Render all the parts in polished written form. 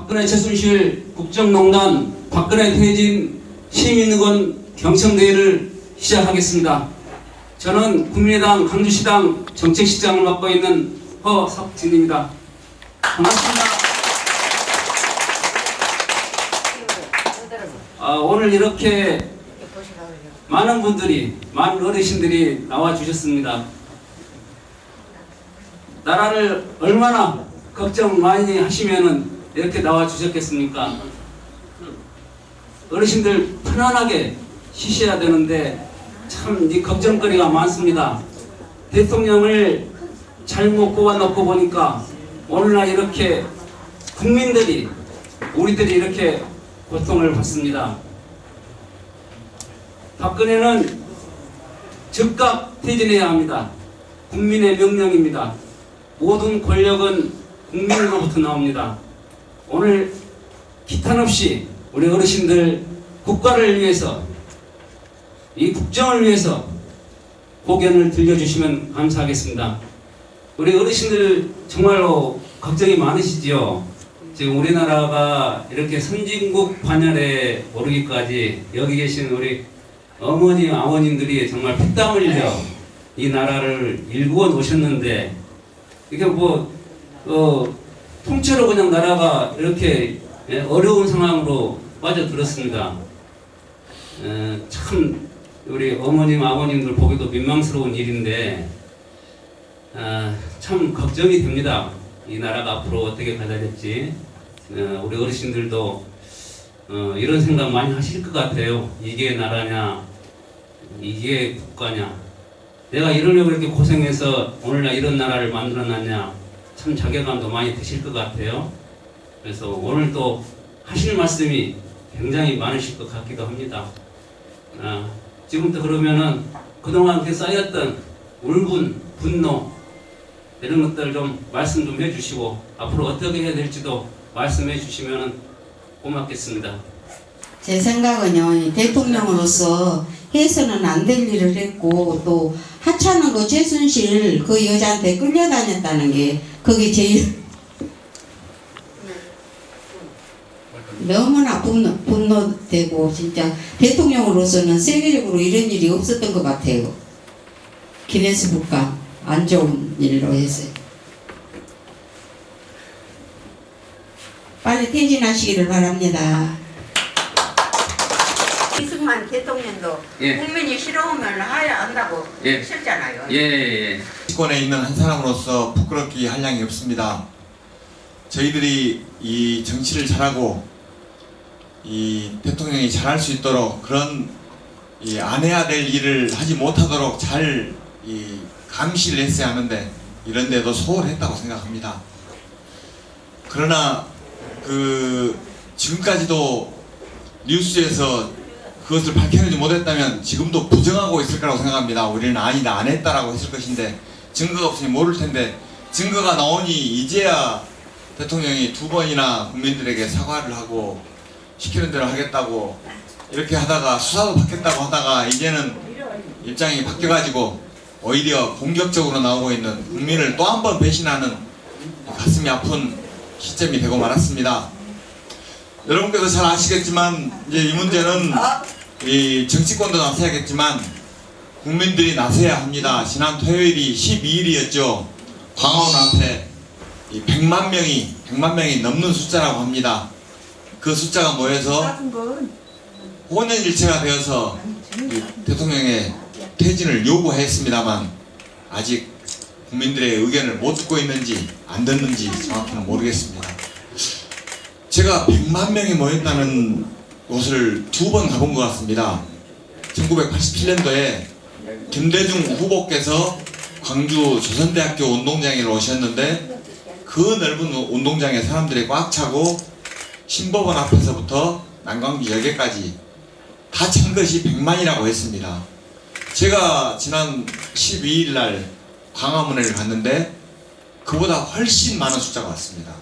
박근혜 최순실 국정농단 박근혜 퇴진 시민의원 경청대회를 시작하겠습니다. 저는 국민의당 강주시당 정책실장을 맡고 있는 허석진입니다. 반갑습니다. 오늘 이렇게 많은 분들이, 많은 어르신들이 나와주셨습니다. 나라를 얼마나 걱정 많이 하시면은 이렇게 나와주셨겠습니까? 어르신들 편안하게 쉬셔야 되는데 참 이 걱정거리가 많습니다. 대통령을 잘못 뽑아놓고 보니까 오늘날 이렇게 국민들이, 우리들이 이렇게 고통을 받습니다. 박근혜는 즉각 퇴진해야 합니다. 국민의 명령입니다. 모든 권력은 국민으로부터 나옵니다. 오늘 기탄 없이 우리 어르신들 국가를 위해서, 이 국정을 위해서 고견을 들려주시면 감사하겠습니다. 우리 어르신들 정말로 걱정이 많으시지요. 지금 우리나라가 이렇게 선진국 반열에 오르기까지 여기 계신 우리 어머니, 아버님들이 정말 피땀 흘려 이 나라를 일구어 놓으셨는데, 이게 통째로 그냥 나라가 이렇게 어려운 상황으로 빠져들었습니다. 참 우리 어머님, 아버님들 보기도 민망스러운 일인데 참 걱정이 됩니다. 이 나라가 앞으로 어떻게 가야 될지. 우리 어르신들도 이런 생각 많이 하실 것 같아요. 이게 나라냐, 이게 국가냐, 내가 이러려고 이렇게 고생해서 오늘날 이런 나라를 만들어놨냐, 참 자괴감도 많이 드실 것 같아요. 그래서 오늘 또 하실 말씀이 굉장히 많으실 것 같기도 합니다. 지금부터 그러면은 그동안 쌓였던 울분, 분노 이런 것들 좀 말씀 좀 해주시고 앞으로 어떻게 해야 될지도 말씀해 주시면 고맙겠습니다. 제 생각은요, 대통령으로서 해서는 안 될 일을 했고, 또 하찮은 최순실 그 여자한테 끌려다녔다는 게 그게 제일 너무나 분노되고, 진짜 대통령으로서는 세계적으로 이런 일이 없었던 것 같아요. 기네스북과 안 좋은 일로 해서 빨리 퇴진하시기를 바랍니다. 이승만 대통령도 국민이 싫어하면 해야 한다고 하셨잖아요. 정치권에 있는 한 사람으로서 부끄럽기 할 양이 없습니다. 저희들이 이 정치를 잘하고 이 대통령이 잘할 수 있도록 그런 안 해야 될 일을 하지 못하도록 잘 감시를 했어야 하는데 이런 데도 소홀했다고 생각합니다. 그러나 지금까지도 뉴스에서 그것을 밝혀내지 못했다면 지금도 부정하고 있을 거라고 생각합니다. 우리는 아니다, 안 했다라고 했을 것인데 증거가 없으니 모를 텐데, 증거가 나오니 이제야 대통령이 2번이나 국민들에게 사과를 하고 시키는 대로 하겠다고 이렇게 하다가 수사도 받겠다고 하다가 이제는 입장이 바뀌어가지고 오히려 공격적으로 나오고 있는 국민을 또 한 번 배신하는 가슴이 아픈 시점이 되고 말았습니다. 여러분께서 잘 아시겠지만 이제 이 문제는 이 정치권도 나서야겠지만 국민들이 나서야 합니다. 지난 토요일이 12일이었죠. 광화문 앞에 100만 명이 넘는 숫자라고 합니다. 그 숫자가 모여서 혼연일체가 되어서 대통령의 퇴진을 요구했습니다만 아직 국민들의 의견을 못 듣고 있는지 안 듣는지 정확히는 모르겠습니다. 제가 100만 명이 모였다는 곳을 2번 가본 것 같습니다. 1987년도에 김대중 후보께서 광주 조선대학교 운동장에 오셨는데 그 넓은 운동장에 사람들이 꽉 차고 신법원 앞에서부터 난광비 여기까지 다 찬 것이 100만이라고 했습니다. 제가 지난 12일 날 광화문에 갔는데 그보다 훨씬 많은 숫자가 왔습니다.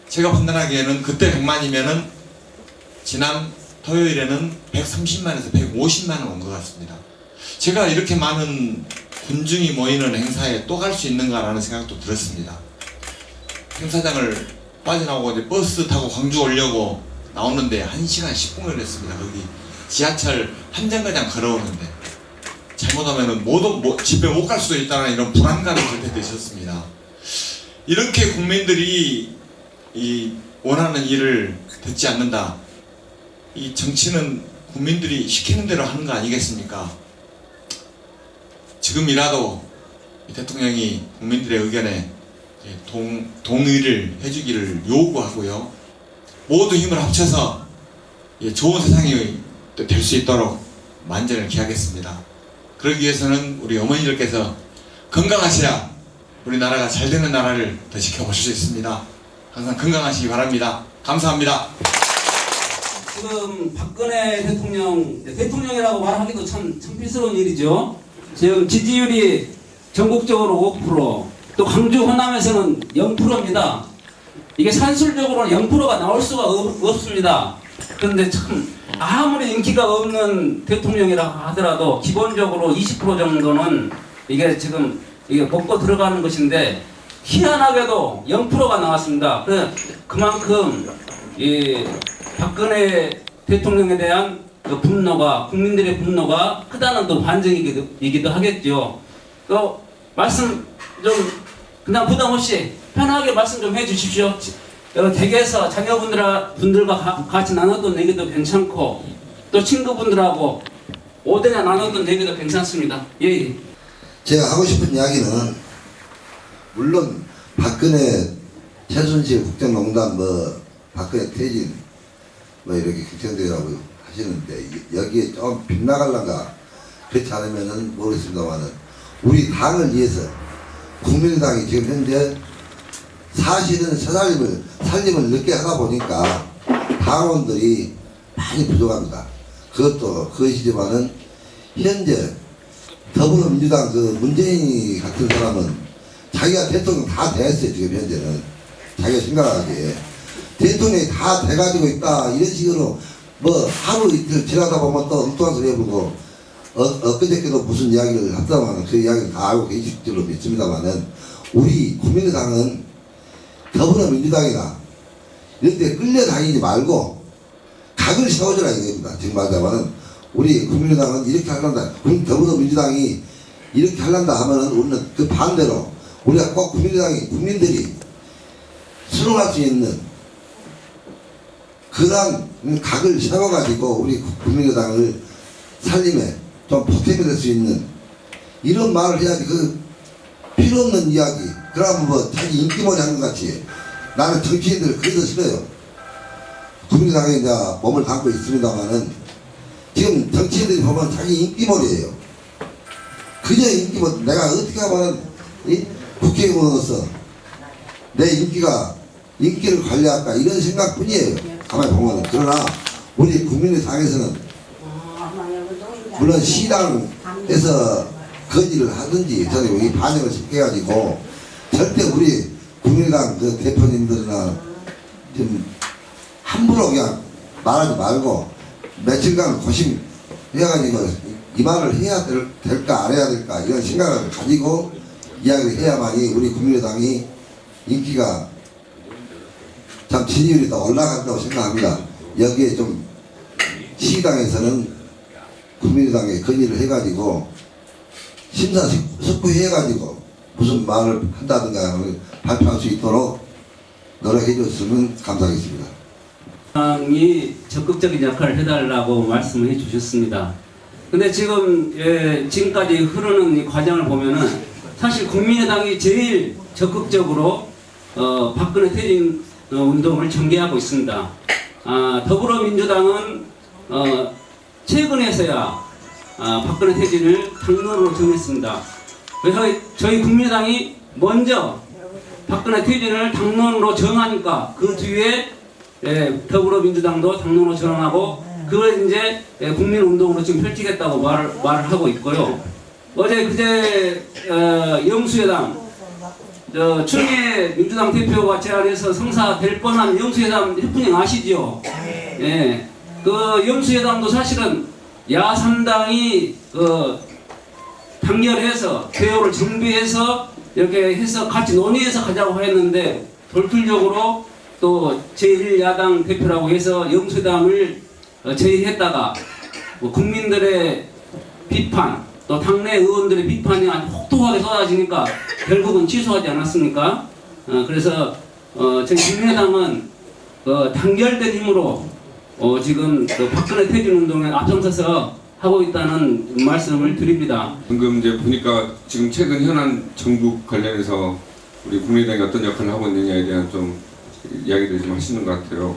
제가 판단하기에는 그때 100만이면은 지난 토요일에는 130만에서 150만은 온 것 같습니다. 제가 이렇게 많은 군중이 모이는 행사에 또 갈 수 있는가라는 생각도 들었습니다. 행사장을 빠져나오고 이제 버스 타고 광주 오려고 나오는데 1시간 10분을 걸렸습니다. 거기 지하철 한 정거장 걸어오는데 잘못하면 집에 못 갈 수도 있다는 이런 불안감이 들 때도 있었습니다. 이렇게 국민들이 이 원하는 일을 듣지 않는다. 이 정치는 국민들이 시키는 대로 하는 거 아니겠습니까? 지금이라도 대통령이 국민들의 의견에 동의를 해주기를 요구하고요. 모두 힘을 합쳐서 좋은 세상이 될 수 있도록 만전을 기하겠습니다. 그러기 위해서는 우리 어머니들께서 건강하셔야 우리나라가 잘 되는 나라를 더 지켜보실 수 있습니다. 항상 건강하시기 바랍니다. 감사합니다. 지금 박근혜 대통령이라고 말하기도 참 창피스러운 일이죠. 지금 지지율이 전국적으로 5%, 또 광주 호남에서는 0%입니다. 이게 산술적으로는 0%가 나올 수가 없습니다. 그런데 참 아무리 인기가 없는 대통령이라 하더라도 기본적으로 20% 정도는 이게 지금 이게 먹고 들어가는 것인데 희한하게도 0%가 나왔습니다. 그만큼 이 박근혜 대통령에 대한 그 분노가, 국민들의 분노가 크다는 또 반증이기도 하겠죠. 또 말씀 좀 그냥 부담 없이 편하게 말씀 좀 해주십시오. 댁에서 자녀분들과 같이 나눴던 얘기도 괜찮고 또 친구분들하고 오대나 나눴던 얘기도 괜찮습니다. 예. 제가 하고 싶은 이야기는 물론 박근혜 최순실 국정농단 박근혜 퇴진 이렇게 걱정되라고 하시는데 여기에 좀 빗나갈란가 그렇지 않으면은 모르겠습니다만은 우리 당을 위해서 국민의당이 지금 현재 사실은 살림을 늦게 하다 보니까 당원들이 많이 부족합니다. 그것이지만은 현재 더불어민주당 그 문재인 같은 사람은 자기가 대통령 다 됐어요. 지금 현재는 자기가 생각하기에 대통령이 다 돼가지고 있다 이런 식으로 하루 이틀 지나다 보면 또 엉뚱한 소리 해보고 엊그저께도 무슨 이야기를 했다만 그 이야기를 다 알고 계실 줄로 믿습니다만은 우리 국민의당은 더불어민주당이나 이런 데 끌려다니지 말고 각을 세워주라 이겁니다. 지금 말하자면은 우리 국민의당은 이렇게 하란다. 더불어민주당이 이렇게 하란다 하면은 우리는 그 반대로 우리가 꼭 국민들이 수용할 수 있는 그런 각을 세워가지고 우리 국민의당을 살림에 좀 보탬이 될 수 있는 이런 말을 해야지 그 필요 없는 이야기 그러면 자기 인기몰이 하는 것 같이 나는 정치인들 그래도 싫어요. 국민의당에 이제 몸을 담고 있습니다만은 지금 정치인들이 보면 자기 인기몰이에요. 그저 인기몰 내가 어떻게 하면 국회의원으로서 내 인기를 관리할까 이런 생각뿐이에요. 가만히 보면 그러나 우리 국민의당에서는 물론 시당에서 건의를 하든지 저는 여기 반영을 시켜가지고 절대 우리 국민의당 그 대표님들이나 좀 함부로 그냥 말하지 말고 며칠간 고심해가지고 이 말을 해야 될까 안 해야 될까 이런 생각을 가지고 이야기를 해야만이 우리 국민의당이 인기가 참 지지율이 더 올라간다고 생각합니다. 여기에 좀 시당에서는 국민의당에 건의를 해가지고 심사숙고해가지고 무슨 말을 한다든가 발표할 수 있도록 노력해 줬으면 감사하겠습니다. 당이 적극적인 역할을 해달라고 말씀을 해주셨습니다. 근데 지금까지 흐르는 이 과정을 보면은 사실 국민의당이 제일 적극적으로 박근혜 퇴진 운동을 전개하고 있습니다. 더불어민주당은 최근에서야 박근혜 퇴진을 당론으로 정했습니다. 그래서 저희 국민의당이 먼저 박근혜 퇴진을 당론으로 정하니까 그 뒤에 더불어민주당도 당론으로 정하고 그걸 이제 국민운동으로 지금 펼치겠다고 말을 하고 있고요. 그제 영수회담 추미애 민주당 대표가 제안해서 성사될 뻔한 영수회담 해프닝 아시죠? 예. 그 영수회담도 사실은 야3당이 단결해서 대우를 정비해서 이렇게 해서 같이 논의해서 가자고 했는데 돌틀적으로 또 제1야당 대표라고 해서 영수담을 제의했다가 뭐 국민들의 비판 또 당내 의원들의 비판이 아주 혹독하게 쏟아지니까 결국은 취소하지 않았습니까? 그래서 저희 국민의당은 단결된 힘으로 지금 박근혜 퇴진운동에 앞장서서 하고 있다는 말씀을 드립니다. 방금 이제 보니까 지금 최근 현안 정국 관련해서 우리 국민의당이 어떤 역할을 하고 있느냐에 대한 좀 이야기를 좀 하시는 것 같아요.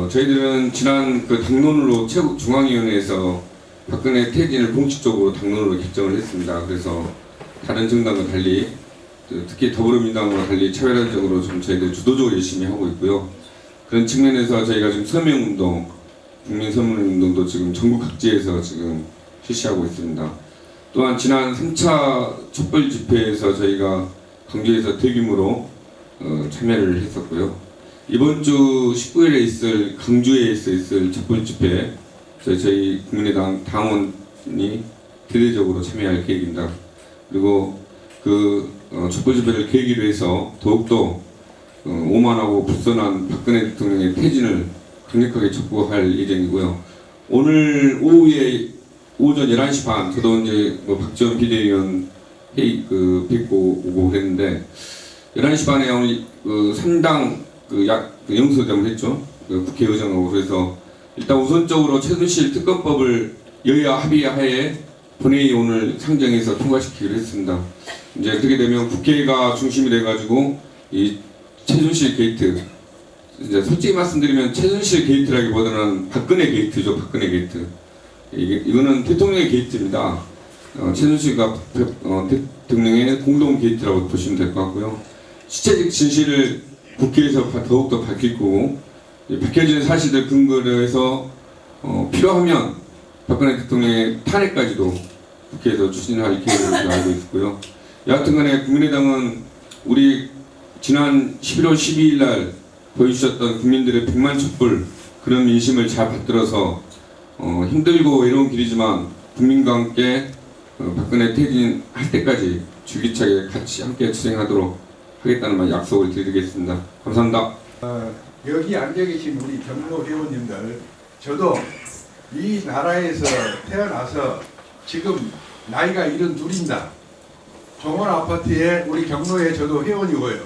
저희들은 지난 그 당론으로 최고 중앙위원회에서 박근혜 퇴진을 공식적으로 당론으로 결정을 했습니다. 그래서 다른 정당과 달리 특히 더불어민주당과 달리 차별화적으로 좀 저희들 주도적으로 열심히 하고 있고요. 그런 측면에서 저희가 지금 서명운동, 국민서명운동도 지금 전국 각지에서 지금 실시하고 있습니다. 또한 지난 3차 촛불 집회에서 저희가 광주에서 대규모로 참여를 했었고요. 이번 주 19일에 있을 강주에 있을 촛불 집회 저희 국민의당 당원이 대대적으로 참여할 계획입니다. 그리고 그 촛불 집회를 계기로 해서 더욱더 오만하고 불선한 박근혜 대통령의 퇴진을 강력하게 촉구할 예정이고요. 오늘 오후에 오전 11시 반 저도 이제 박지원 비대위원 회의 뵙고 오고 그랬는데 11시 반에 오늘 3당 영수회담을 했죠. 국회의장하고. 그래서 일단 우선적으로 최순실 특검법을 여야 합의하에 본회의 오늘 상정해서 통과시키기로 했습니다. 이제 그렇게 되면 국회가 중심이 돼가지고 이 최순실 게이트, 이제 솔직히 말씀드리면 최순실 게이트라기보다는 박근혜 게이트죠. 박근혜 게이트. 이거는 대통령의 게이트입니다. 최순실과 대통령의 공동 게이트라고 보시면 될 것 같고요. 실체적 진실을 국회에서 더욱더 밝힐 거고, 밝혀지는 사실들 근거로 해서 필요하면 박근혜 대통령의 탄핵까지도 국회에서 추진할 계획으로 알고 있고요. 여하튼간에 국민의당은 우리 지난 11월 12일 날 보여주셨던 국민들의 100만 촛불 그런 민심을 잘 받들어서 힘들고 외로운 길이지만 국민과 함께 박근혜 퇴진할 때까지 줄기차게 같이 함께 투쟁하도록 하겠다는 약속을 드리겠습니다. 감사합니다. 여기 앉아 계신 우리 경로 회원님들, 저도 이 나라에서 태어나서 지금 나이가 72입니다. 종원 아파트에 우리 경로에 저도 회원이고요.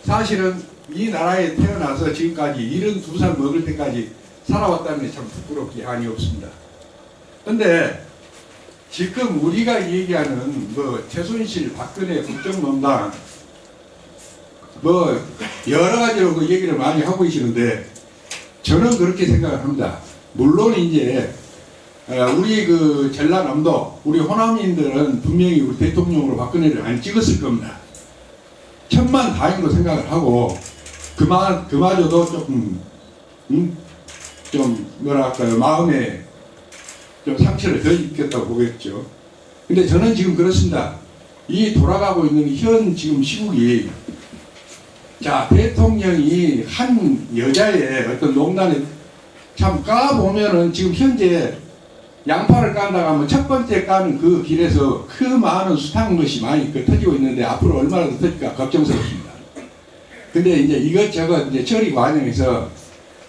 사실은 이 나라에 태어나서 지금까지 72살 먹을 때까지 살아왔다는 게 참 부끄럽기 한이 없습니다. 근데 지금 우리가 얘기하는 최순실, 박근혜 국정농단 여러 가지로 그 얘기를 많이 하고 계시는데 저는 그렇게 생각을 합니다. 물론 이제 우리 전라남도 우리 호남인들은 분명히 우리 대통령으로 박근혜를 안 찍었을 겁니다. 천만 다행으로 생각을 하고 그마저도 좀 뭐랄까요, 마음에 좀 상처를 덜 입겠다고 보겠죠. 근데 저는 지금 그렇습니다. 이 돌아가고 있는 현 지금 시국이, 자, 대통령이 한 여자의 어떤 농단에 참 까보면은 지금 현재 양파를 깐다가 하면 첫 번째 까는 그 길에서 그 많은 숱한 것이 많이 터지고 있는데 앞으로 얼마나 더 터질까 걱정스럽습니다. 근데 이제 이것저것 이제 처리 과정에서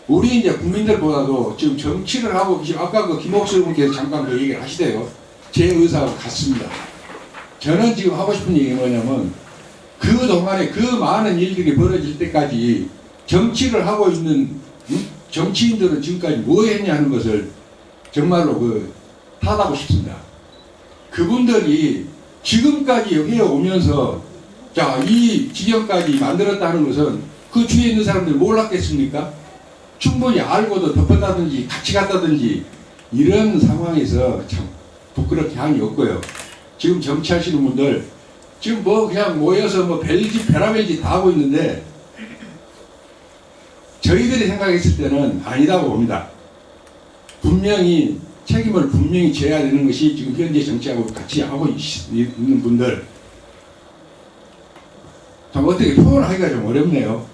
우리 이제 국민들보다도 지금 정치를 하고 계신, 아까 김옥수 분께서 잠깐 그 얘기를 하시대요. 제 의사가 같습니다. 저는 지금 하고 싶은 얘기가 뭐냐면 그동안에 그 많은 일들이 벌어질 때까지 정치를 하고 있는 정치인들은 지금까지 뭐 했냐는 것을 정말로 탓하고 싶습니다. 그분들이 지금까지 해오면서 자, 이 지경까지 만들었다는 것은 그 주위에 있는 사람들이 몰랐겠습니까? 충분히 알고도 덮었다든지 같이 갔다든지 이런 상황에서 참 부끄럽게 한이 없고요. 지금 정치하시는 분들 지금 그냥 모여서 별짓 별아별짓 다 하고 있는데 저희들이 생각했을 때는 아니다고 봅니다. 분명히 책임을 분명히 져야 되는 것이 지금 현재 정치하고 같이 하고 있는 분들, 참 어떻게 표현하기가 좀 어렵네요.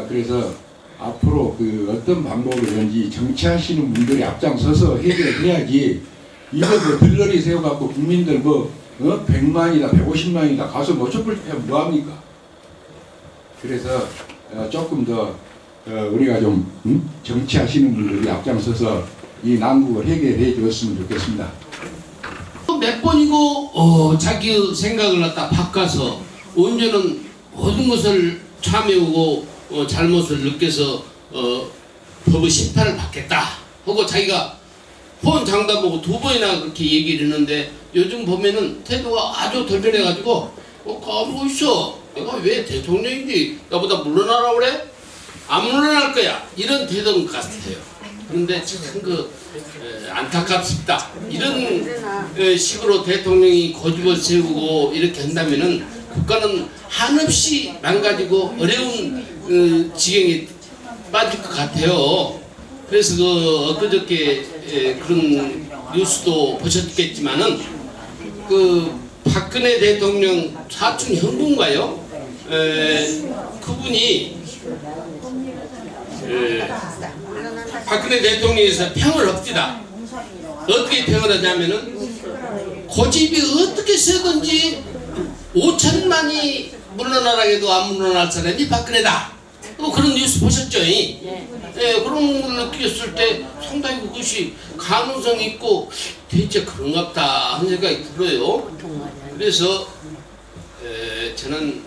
그래서 앞으로 어떤 방법이든지 정치하시는 분들이 앞장서서 해결해야지, 이거 들러리 세워갖고 국민들 100만이다 150만이다 가서 촛불 집회하면 뭐합니까? 그래서 조금 더 우리가 좀 정치하시는 분들이 앞장서서 이 난국을 해결해 주었으면 좋겠습니다. 몇 번이고 자기 생각을 갖다 바꿔서 언제는 모든 것을 참여하고 잘못을 느껴서 법의 심판을 받겠다 하고 자기가 폰 장담하고 2번이나 그렇게 얘기를 했는데 요즘 보면은 태도가 아주 덜변해가지고 가만히 있어, 내가 왜 대통령인지 나보다 물러나라 그래? 안 물러날 거야, 이런 태도인 것 같아요. 그런데 참 안타깝습니다. 이런 식으로 대통령이 고집을 세우고 이렇게 한다면은 국가는 한없이 망가지고 어려운 지경에 빠질 것 같아요. 그래서 엊그저께 그런 뉴스도 보셨겠지만은 박근혜 대통령 사촌 형부인가요? 그분이 박근혜 대통령에서 평을 합디다. 어떻게 평을 하냐면은 고집이 어떻게 세든지 5천만이 물러나라 해도 안 물러날 사람이 박근혜다. 그런 뉴스 보셨죠? 그런 걸 느꼈을 때 상당히 그것이 가능성 있고 대체 그런갑다 하는 생각이 들어요. 그래서 저는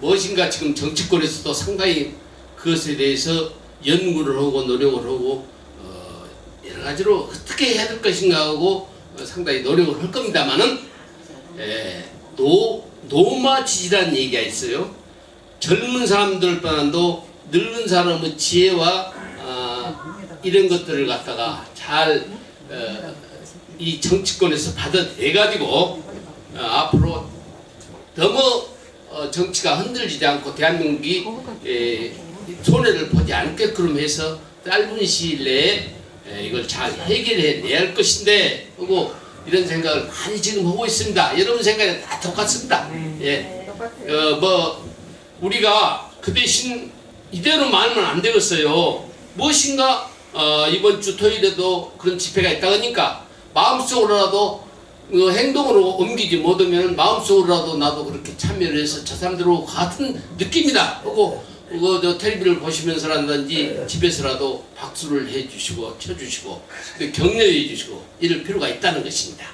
무엇인가 지금 정치권에서도 상당히 그것에 대해서 연구를 하고 노력을 하고 여러 가지로 어떻게 해야 될 것인가 하고 상당히 노력을 할 겁니다만은 노마지지라는 얘기가 있어요. 젊은 사람들보다도 늙은 사람의 지혜와 이런 것들을 갖다가 잘 이 정치권에서 받아내가지고 앞으로 너무 정치가 흔들리지 않고 대한민국이 손해를 보지 않게끔 해서 짧은 시일 내에 이걸 잘 해결해 내야 할 것인데 하고 이런 생각을 많이 지금 하고 있습니다. 여러분 생각이 다 똑같습니다. 우리가 그 대신 이대로 말면 안 되겠어요. 무엇인가 이번 주 토요일에도 그런 집회가 있다 그러니까 마음속으로라도 행동으로 옮기지 못하면 마음속으로라도 나도 그렇게 참여를 해서 저 사람들하고 같은 느낌이다 하고 텔레비를 보시면서라든지 집에서라도 박수를 해주시고 쳐주시고 격려해 주시고 이럴 필요가 있다는 것입니다.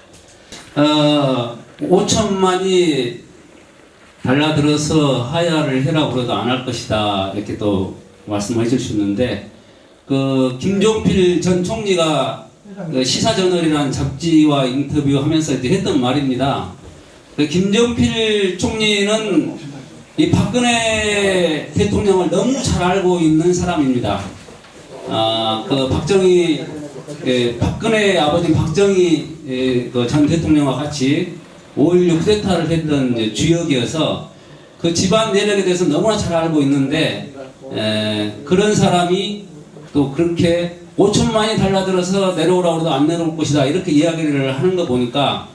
5천만이 달라들어서 하야를 해라고 해도 안 할 것이다 이렇게 또 말씀해 주셨는데 김종필 전 총리가 시사저널이라는 잡지와 인터뷰하면서 이제 했던 말입니다. 김종필 총리는 이 박근혜 대통령을 너무 잘 알고 있는 사람입니다. 박근혜 아버지 박정희 전 대통령과 같이 5.16 쿠데타를 했던 주역이어서 그 집안 내력에 대해서 너무나 잘 알고 있는데 그런 사람이 또 그렇게 5천만이 달라들어서 내려오라고 해도 안 내려올 것이다 이렇게 이야기를 하는 거 보니까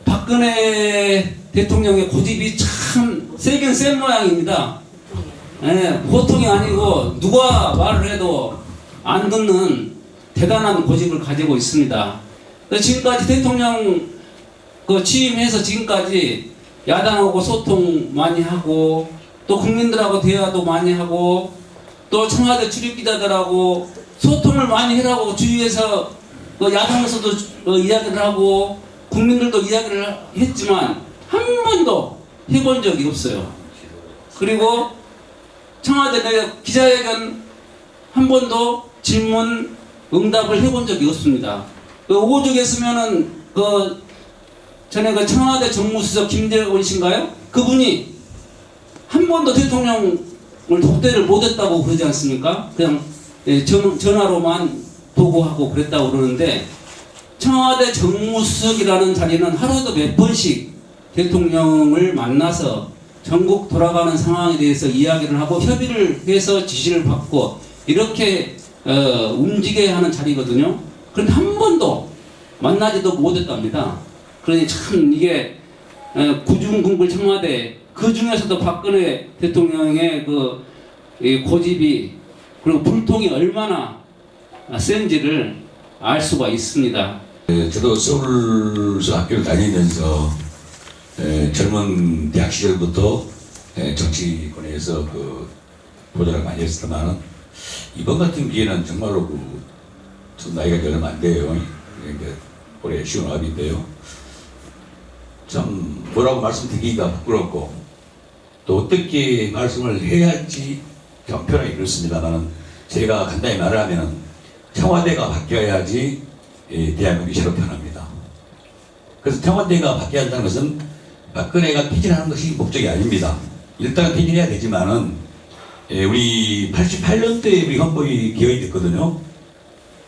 박근혜 대통령의 고집이 참 세긴 센 모양입니다. 보통이 아니고 누가 말을 해도 안 듣는 대단한 고집을 가지고 있습니다. 지금까지 대통령 취임해서 지금까지 야당하고 소통 많이 하고 또 국민들하고 대화도 많이 하고 또 청와대 출입기자들하고 소통을 많이 하라고 주위에서 야당에서도 이야기를 하고 국민들도 이야기를 했지만 한 번도 해본 적이 없어요. 그리고 청와대 내 기자회견 한 번도 질문 응답을 해본 적이 없습니다. 오죽했으면은 전에 청와대 정무수석 김재원 씨인가요? 그분이 한 번도 대통령을 독대를 못했다고 그러지 않습니까? 그냥 전화로만 보고하고 그랬다고 그러는데 청와대 정무수석이라는 자리는 하루에도 몇 번씩 대통령을 만나서 전국 돌아가는 상황에 대해서 이야기를 하고 협의를 해서 지시를 받고 이렇게 움직여야 하는 자리거든요. 그런데 한 번도 만나지도 못했답니다. 그러니 참 이게 구중궁궐 청와대 그 중에서도 박근혜 대통령의 고집이 그리고 불통이 얼마나 센지를 알 수가 있습니다. 저도 서울서 학교를 다니면서 젊은 대학 시절부터 정치권에서 그 보좌를 많이 했었지만은 이번 같은 기회는 정말로 저 나이가 얼마 안 돼요. 이게 올해 59인데요. 참 뭐라고 말씀드리기가 부끄럽고 또 어떻게 말씀을 해야 할지 좀 표현하기 그렇습니다만은 제가 간단히 말을 하면은 청와대가 바뀌어야지 대한민국이 새로 편합니다. 그래서 청와대가 바뀌어야 한다는 것은 박근혜가 퇴진하는 것이 목적이 아닙니다. 일단 퇴진해야 되지만은 우리 88년도에 우리 헌법이 개헌이 됐거든요.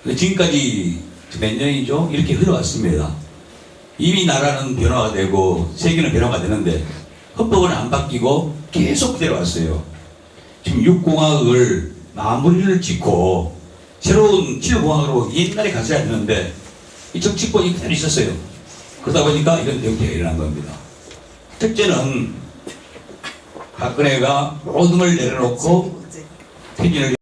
근데 지금까지 몇 년이죠? 이렇게 흘러왔습니다. 이미 나라는 변화가 되고 세계는 변화가 되는데 헌법은 안 바뀌고 계속 내려왔어요. 지금 6공화국을 마무리를 짓고 새로운 7공화국으로 옛날에 갔어야 되는데 이 정치권이 그대로 있었어요. 그러다 보니까 이런 대응이 일어난 겁니다. 첫째는 박근혜가 모든 걸 내려놓고 퇴진을